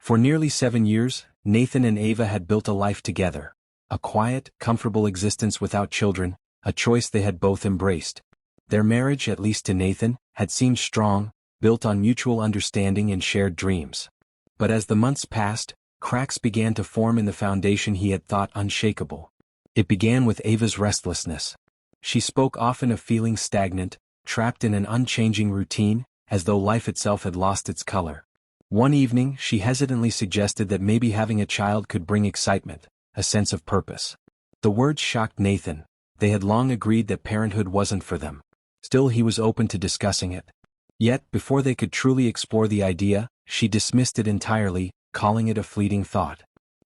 For nearly 7 years, Nathan and Ava had built a life together. A quiet, comfortable existence without children, a choice they had both embraced. Their marriage, at least to Nathan, had seemed strong, built on mutual understanding and shared dreams. But as the months passed, cracks began to form in the foundation he had thought unshakable. It began with Ava's restlessness. She spoke often of feeling stagnant, trapped in an unchanging routine, as though life itself had lost its color. One evening, she hesitantly suggested that maybe having a child could bring excitement, a sense of purpose. The words shocked Nathan. They had long agreed that parenthood wasn't for them. Still, he was open to discussing it. Yet, before they could truly explore the idea, she dismissed it entirely, calling it a fleeting thought.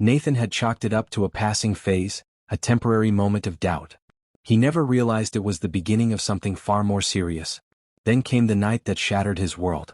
Nathan had chalked it up to a passing phase, a temporary moment of doubt. He never realized it was the beginning of something far more serious. Then came the night that shattered his world.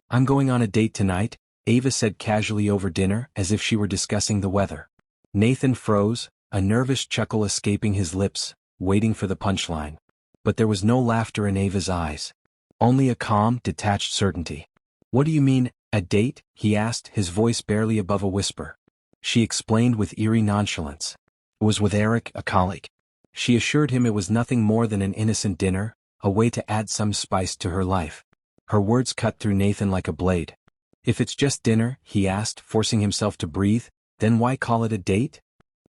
"I'm going on a date tonight," Ava said casually over dinner, as if she were discussing the weather. Nathan froze, a nervous chuckle escaping his lips, waiting for the punchline. But there was no laughter in Ava's eyes. Only a calm, detached certainty. "What do you mean, a date?" he asked, his voice barely above a whisper. She explained with eerie nonchalance. "It was with Eric, a colleague." She assured him it was nothing more than an innocent dinner, a way to add some spice to her life. Her words cut through Nathan like a blade. "If it's just dinner," he asked, forcing himself to breathe, "then why call it a date?"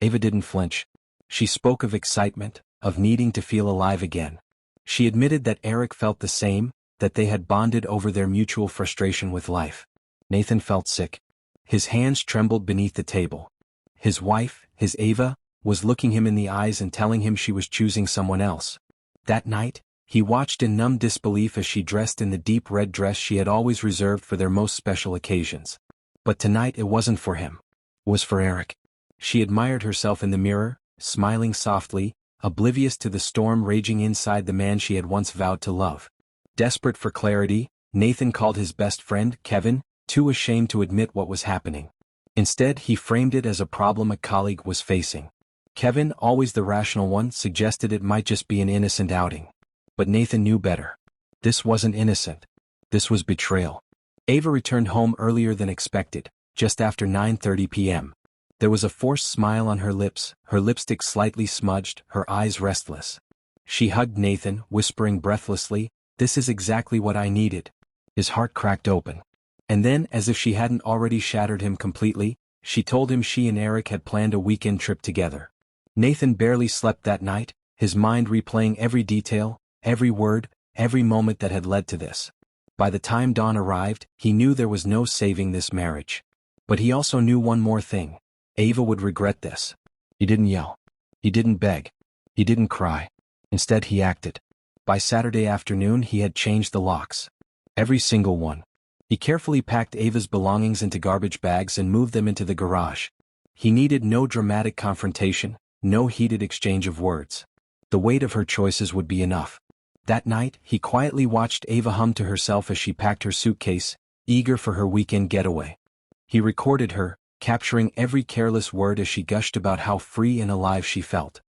Ava didn't flinch. She spoke of excitement, of needing to feel alive again. She admitted that Eric felt the same, that they had bonded over their mutual frustration with life. Nathan felt sick. His hands trembled beneath the table. His wife, his Ava, was looking him in the eyes and telling him she was choosing someone else. That night, he watched in numb disbelief as she dressed in the deep red dress she had always reserved for their most special occasions. But tonight it wasn't for him. It was for Eric. She admired herself in the mirror, smiling softly, oblivious to the storm raging inside the man she had once vowed to love. Desperate for clarity, Nathan called his best friend, Kevin, too ashamed to admit what was happening. Instead, he framed it as a problem a colleague was facing. Kevin, always the rational one, suggested it might just be an innocent outing. But Nathan knew better. This wasn't innocent. This was betrayal. Ava returned home earlier than expected, just after 9:30 p.m. There was a forced smile on her lips, her lipstick slightly smudged, her eyes restless. She hugged Nathan, whispering breathlessly, "This is exactly what I needed." His heart cracked open. And then, as if she hadn't already shattered him completely, she told him she and Eric had planned a weekend trip together. Nathan barely slept that night, his mind replaying every detail, every word, every moment that had led to this. By the time dawn arrived, he knew there was no saving this marriage. But he also knew one more thing. Ava would regret this. He didn't yell. He didn't beg. He didn't cry. Instead, he acted. By Saturday afternoon, he had changed the locks. Every single one. He carefully packed Ava's belongings into garbage bags and moved them into the garage. He needed no dramatic confrontation, no heated exchange of words. The weight of her choices would be enough. That night, he quietly watched Ava hum to herself as she packed her suitcase, eager for her weekend getaway. He recorded her, capturing every careless word as she gushed about how free and alive she felt.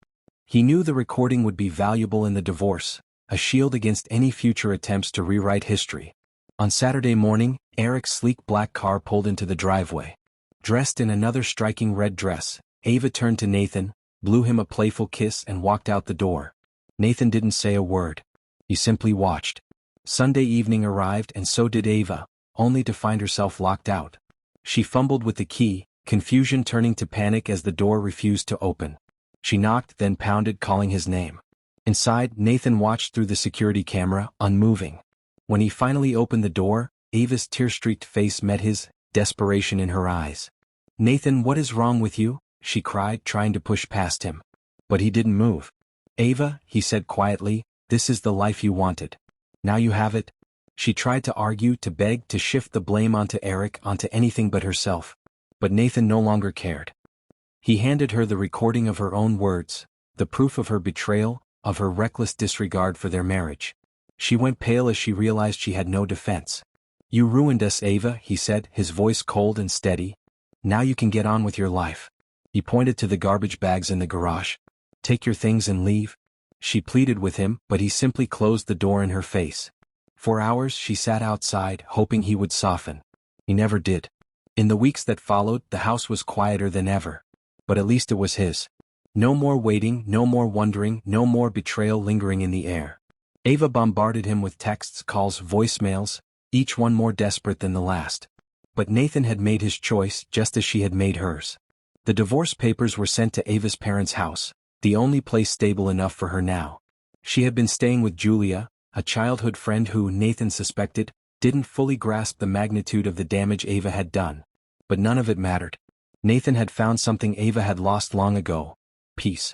He knew the recording would be valuable in the divorce, a shield against any future attempts to rewrite history. On Saturday morning, Eric's sleek black car pulled into the driveway. Dressed in another striking red dress, Ava turned to Nathan, blew him a playful kiss and walked out the door. Nathan didn't say a word. He simply watched. Sunday evening arrived and so did Ava, only to find herself locked out. She fumbled with the key, confusion turning to panic as the door refused to open. She knocked, then pounded, calling his name. Inside, Nathan watched through the security camera, unmoving. When he finally opened the door, Ava's tear-streaked face met his, desperation in her eyes. "Nathan, what is wrong with you?" she cried, trying to push past him. But he didn't move. "Ava," he said quietly, "this is the life you wanted. Now you have it." She tried to argue, to beg, to shift the blame onto Eric, onto anything but herself. But Nathan no longer cared. He handed her the recording of her own words, the proof of her betrayal, of her reckless disregard for their marriage. She went pale as she realized she had no defense. "You ruined us, Ava," he said, his voice cold and steady. "Now you can get on with your life." He pointed to the garbage bags in the garage. "Take your things and leave." She pleaded with him, but he simply closed the door in her face. For hours she sat outside, hoping he would soften. He never did. In the weeks that followed, the house was quieter than ever. But at least it was his. No more waiting, no more wondering, no more betrayal lingering in the air. Ava bombarded him with texts, calls, voicemails, each one more desperate than the last. But Nathan had made his choice just as she had made hers. The divorce papers were sent to Ava's parents' house, the only place stable enough for her now. She had been staying with Julia, a childhood friend who, Nathan suspected, didn't fully grasp the magnitude of the damage Ava had done. But none of it mattered. Nathan had found something Ava had lost long ago: peace.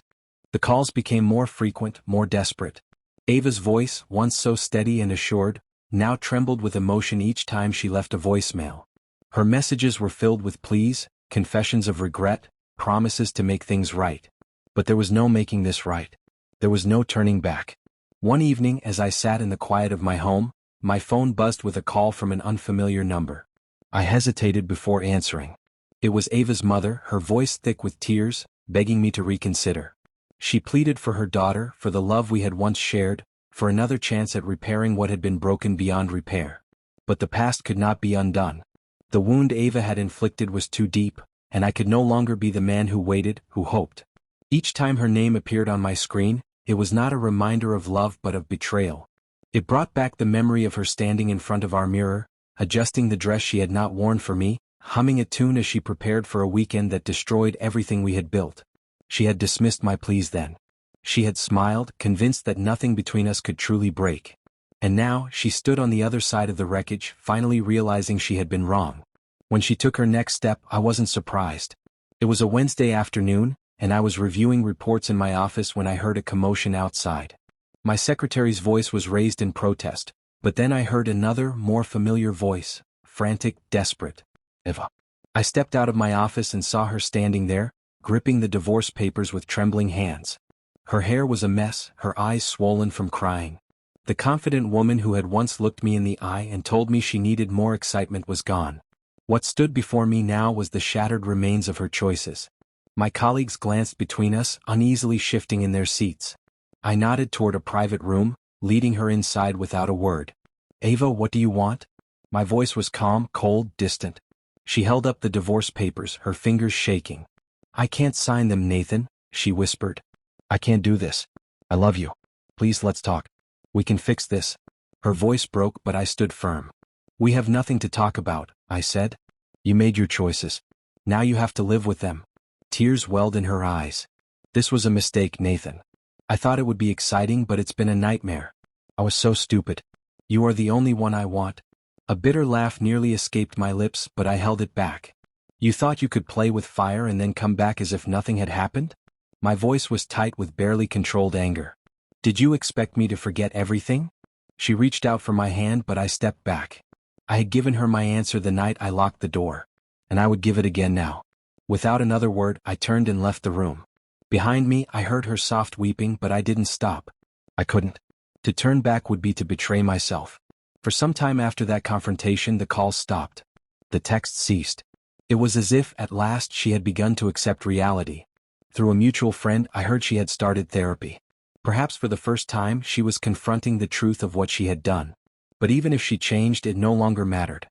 The calls became more frequent, more desperate. Ava's voice, once so steady and assured, now trembled with emotion each time she left a voicemail. Her messages were filled with pleas, confessions of regret, promises to make things right. But there was no making this right. There was no turning back. One evening, as I sat in the quiet of my home, my phone buzzed with a call from an unfamiliar number. I hesitated before answering. It was Ava's mother, her voice thick with tears, begging me to reconsider. She pleaded for her daughter, for the love we had once shared, for another chance at repairing what had been broken beyond repair. But the past could not be undone. The wound Ava had inflicted was too deep, and I could no longer be the man who waited, who hoped. Each time her name appeared on my screen, it was not a reminder of love but of betrayal. It brought back the memory of her standing in front of our mirror, adjusting the dress she had not worn for me, humming a tune as she prepared for a weekend that destroyed everything we had built. She had dismissed my pleas then. She had smiled, convinced that nothing between us could truly break. And now, she stood on the other side of the wreckage, finally realizing she had been wrong. When she took her next step, I wasn't surprised. It was a Wednesday afternoon, and I was reviewing reports in my office when I heard a commotion outside. My secretary's voice was raised in protest, but then I heard another, more familiar voice, frantic, desperate. Ava. I stepped out of my office and saw her standing there, gripping the divorce papers with trembling hands. Her hair was a mess, her eyes swollen from crying. The confident woman who had once looked me in the eye and told me she needed more excitement was gone. What stood before me now was the shattered remains of her choices. My colleagues glanced between us, uneasily shifting in their seats. I nodded toward a private room, leading her inside without a word. Ava, what do you want? My voice was calm, cold, distant. She held up the divorce papers, her fingers shaking. I can't sign them, Nathan, she whispered. I can't do this. I love you. Please, let's talk. We can fix this. Her voice broke, but I stood firm. We have nothing to talk about, I said. You made your choices. Now you have to live with them. Tears welled in her eyes. This was a mistake, Nathan. I thought it would be exciting, but it's been a nightmare. I was so stupid. You are the only one I want. A bitter laugh nearly escaped my lips, but I held it back. You thought you could play with fire and then come back as if nothing had happened? My voice was tight with barely controlled anger. Did you expect me to forget everything? She reached out for my hand, but I stepped back. I had given her my answer the night I locked the door, and I would give it again now. Without another word, I turned and left the room. Behind me, I heard her soft weeping, but I didn't stop. I couldn't. To turn back would be to betray myself. For some time after that confrontation, the calls stopped. The texts ceased. It was as if, at last, she had begun to accept reality. Through a mutual friend, I heard she had started therapy. Perhaps for the first time, she was confronting the truth of what she had done. But even if she changed, it no longer mattered.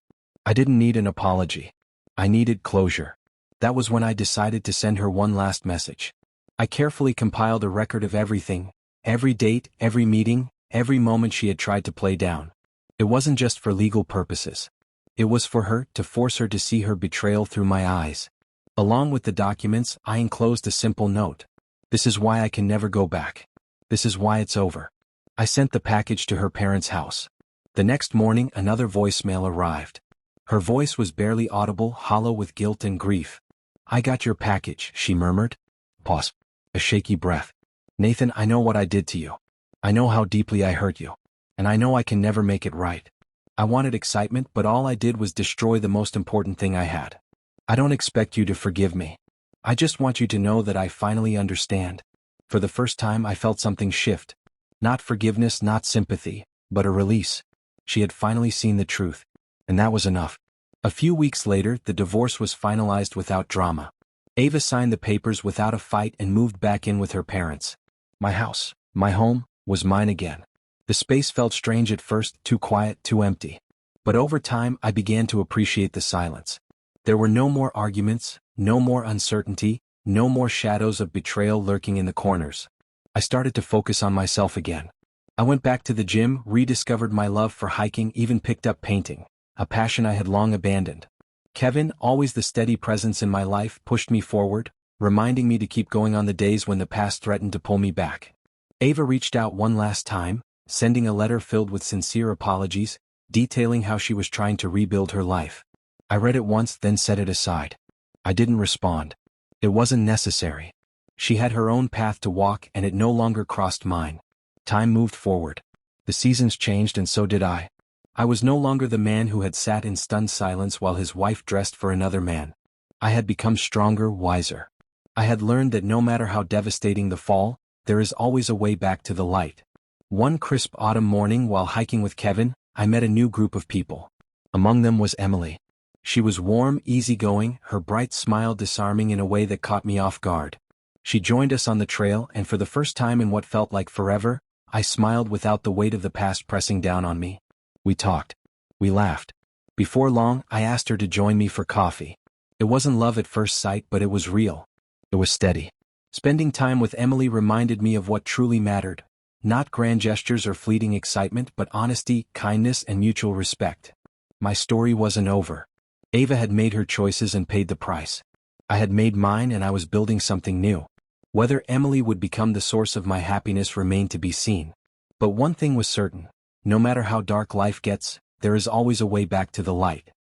I didn't need an apology. I needed closure. That was when I decided to send her one last message. I carefully compiled a record of everything, every date, every meeting, every moment she had tried to play down. It wasn't just for legal purposes. It was for her, to force her to see her betrayal through my eyes. Along with the documents, I enclosed a simple note. This is why I can never go back. This is why it's over. I sent the package to her parents' house. The next morning, another voicemail arrived. Her voice was barely audible, hollow with guilt and grief. I got your package, she murmured. Pause. A shaky breath. Nathan, I know what I did to you. I know how deeply I hurt you. And I know I can never make it right. I wanted excitement, but all I did was destroy the most important thing I had. I don't expect you to forgive me. I just want you to know that I finally understand. For the first time, I felt something shift. Not forgiveness, not sympathy, but a release. She had finally seen the truth. And that was enough. A few weeks later, the divorce was finalized without drama. Ava signed the papers without a fight and moved back in with her parents. My house, my home, was mine again. The space felt strange at first, too quiet, too empty. But over time, I began to appreciate the silence. There were no more arguments, no more uncertainty, no more shadows of betrayal lurking in the corners. I started to focus on myself again. I went back to the gym, rediscovered my love for hiking, even picked up painting, a passion I had long abandoned. Kevin, always the steady presence in my life, pushed me forward, reminding me to keep going on the days when the past threatened to pull me back. Ava reached out one last time, sending a letter filled with sincere apologies, detailing how she was trying to rebuild her life. I read it once, then set it aside. I didn't respond. It wasn't necessary. She had her own path to walk, and it no longer crossed mine. Time moved forward. The seasons changed, and so did I. I was no longer the man who had sat in stunned silence while his wife dressed for another man. I had become stronger, wiser. I had learned that no matter how devastating the fall, there is always a way back to the light. One crisp autumn morning while hiking with Kevin, I met a new group of people. Among them was Emily. She was warm, easygoing, her bright smile disarming in a way that caught me off guard. She joined us on the trail, and for the first time in what felt like forever, I smiled without the weight of the past pressing down on me. We talked. We laughed. Before long, I asked her to join me for coffee. It wasn't love at first sight, but it was real. It was steady. Spending time with Emily reminded me of what truly mattered. Not grand gestures or fleeting excitement, but honesty, kindness, and mutual respect. My story wasn't over. Ava had made her choices and paid the price. I had made mine, and I was building something new. Whether Emily would become the source of my happiness remained to be seen. But one thing was certain. No matter how dark life gets, there is always a way back to the light.